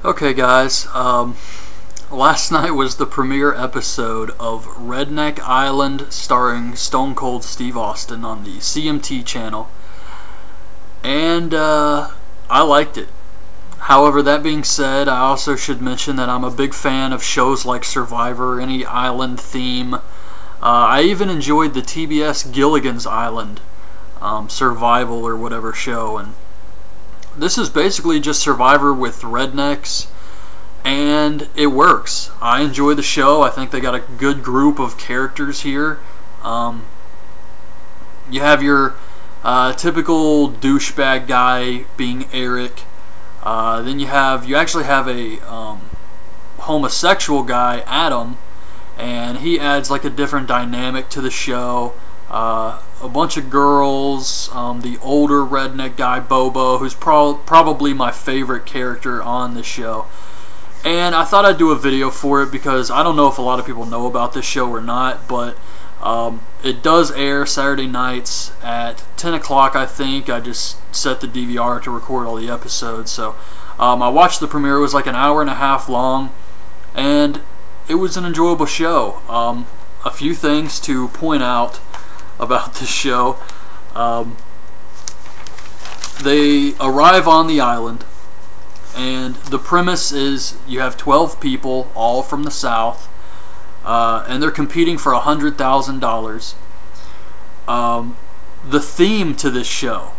Okay guys, last night was the premiere episode of Redneck Island starring Stone Cold Steve Austin on the CMT channel, and I liked it. However, that being said, I also should mention that I'm a big fan of shows like Survivor, any island theme. I even enjoyed the TBS Gilligan's Island Survival or whatever show, and this is basically just Survivor with rednecks, and it works. I enjoy the show. I think they got a good group of characters here. You have your typical douchebag guy being Eric. Then you actually have a homosexual guy, Adam, and he adds like a different dynamic to the show. A bunch of girls, the older redneck guy, Bobo, who's probably my favorite character on the show. And I thought I'd do a video for it because I don't know if a lot of people know about this show or not, but it does air Saturday nights at 10 o'clock, I think. I just set the DVR to record all the episodes. So I watched the premiere. It was like an hour and a half long, and it was an enjoyable show. A few things to point out about this show. They arrive on the island, and the premise is you have 12 people, all from the South, and they're competing for $100,000. The theme to this show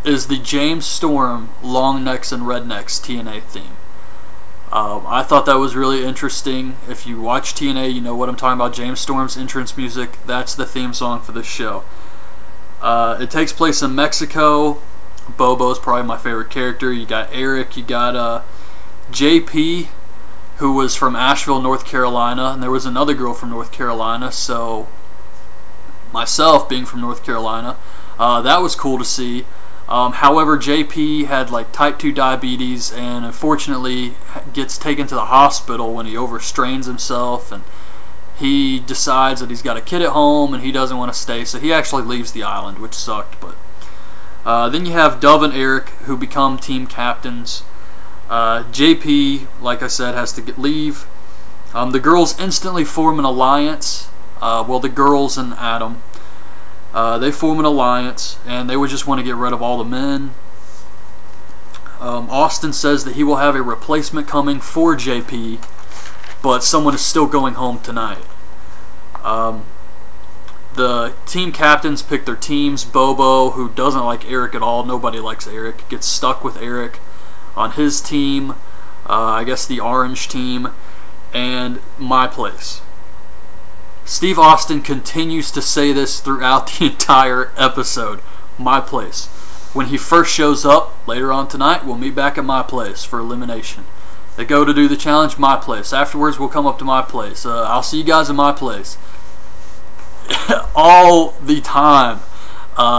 is the James Storm Long Necks and Rednecks TNA theme. I thought that was really interesting. If you watch TNA, you know what I'm talking about. James Storm's entrance music, that's the theme song for this show. It takes place in Mexico. Bobo's probably my favorite character. You got Eric, you got JP, who was from Asheville, North Carolina, and there was another girl from North Carolina, so myself being from North Carolina, that was cool to see. However, JP had like type 2 diabetes and unfortunately gets taken to the hospital when he overstrains himself, and he decides that he's got a kid at home and he doesn't want to stay, so he actually leaves the island, which sucked. But then you have Dove and Eric, who become team captains. JP, like I said, has to leave. The girls instantly form an alliance. Well, the girls and Adam. They form an alliance, and they would just want to get rid of all the men. Austin says that he will have a replacement coming for JP, but someone is still going home tonight. The team captains pick their teams. Bobo, who doesn't like Eric at all, nobody likes Eric, gets stuck with Eric on his team, I guess the orange team, and my place. Steve Austin continues to say this throughout the entire episode. My place. When he first shows up later on tonight, we'll meet back at my place for elimination. They go to do the challenge, my place. Afterwards, we'll come up to my place. I'll see you guys in my place. All the time.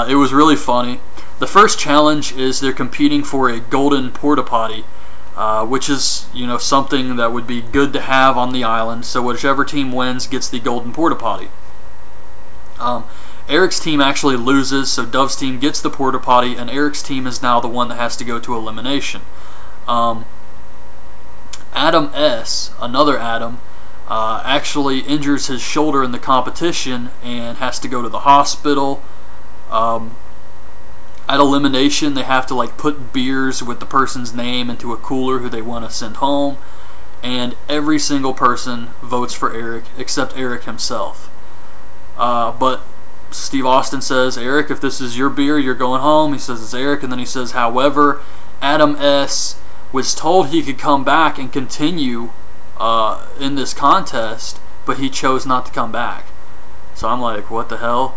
It was really funny. The first challenge is they're competing for a golden porta potty, which is, you know, something that would be good to have on the island. So whichever team wins gets the golden porta potty. Eric's team actually loses, so Dove's team gets the porta potty, and Eric's team is now the one that has to go to elimination. Adam S., another Adam, actually injures his shoulder in the competition and has to go to the hospital. At elimination, they have to like put beers with the person's name into a cooler who they want to send home, and every single person votes for Eric except Eric himself. But Steve Austin says, Eric, if this is your beer, you're going home. He says it's Eric, and then he says, however, Adam S. was told he could come back and continue in this contest, but he chose not to come back. So I'm like, what the hell?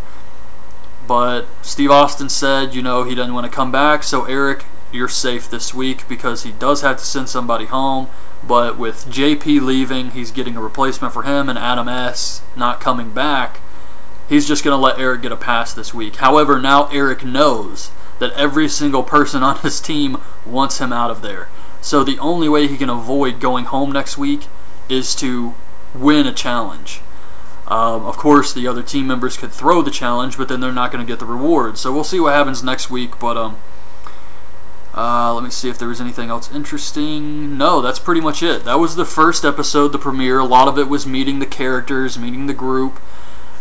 But Steve Austin said, you know, he doesn't want to come back, so Eric, you're safe this week because he does have to send somebody home. But with JP leaving, he's getting a replacement for him, and Adam S. not coming back, he's just going to let Eric get a pass this week. However, now Eric knows that every single person on his team wants him out of there. So the only way he can avoid going home next week is to win a challenge. Of course, the other team members could throw the challenge, but then they're not going to get the reward. So we'll see what happens next week. But Let me see if there was anything else interesting. No, that's pretty much it. That was the first episode, the premiere. A lot of it was meeting the characters, meeting the group,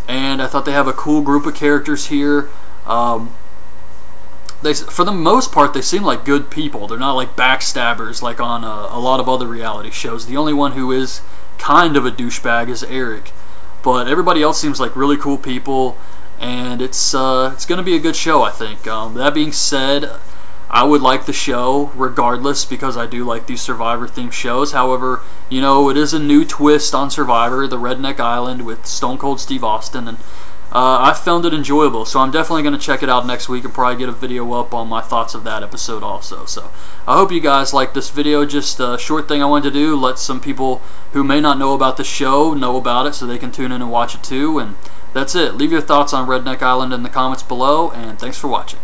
and I thought they have a cool group of characters here. For the most part, they seem like good people. They're not like backstabbers like on a lot of other reality shows. The only one who is kind of a douchebag is Eric, but everybody else seems like really cool people, and it's going to be a good show, I think. That being said, I would like the show regardless because I do like these Survivor-themed shows. However, you know, it is a new twist on Survivor, the Redneck Island with Stone Cold Steve Austin, and I found it enjoyable, so I'm definitely going to check it out next week and probably get a video up on my thoughts of that episode also. So I hope you guys like this video. Just a short thing I wanted to do, let some people who may not know about the show know about it so they can tune in and watch it too. And that's it. Leave your thoughts on Redneck Island in the comments below, and thanks for watching.